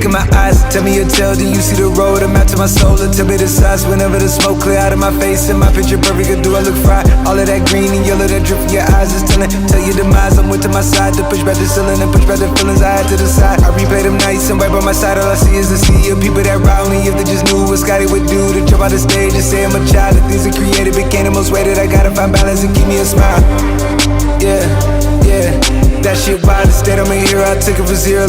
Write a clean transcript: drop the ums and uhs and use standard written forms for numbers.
look in my eyes, tell me your tale, then you see the road, a map to my soul, and tell me the size. Whenever the smoke clear out of my face, and my picture perfect, do I look fried? All of that green and yellow that drip from your eyes is telling, tell your demise, I'm with to my side, to push back the ceiling and push back the feelings I had to the side. I replay them nights, and right by my side, all I see is the sea of people that ride me. If they just knew what Scotty would do to jump out the stage and say I'm a child, the things I created became the most weighted. I gotta find balance and keep me a smile. Yeah, yeah, that shit wild. The state I'm in here, I took it from 0 to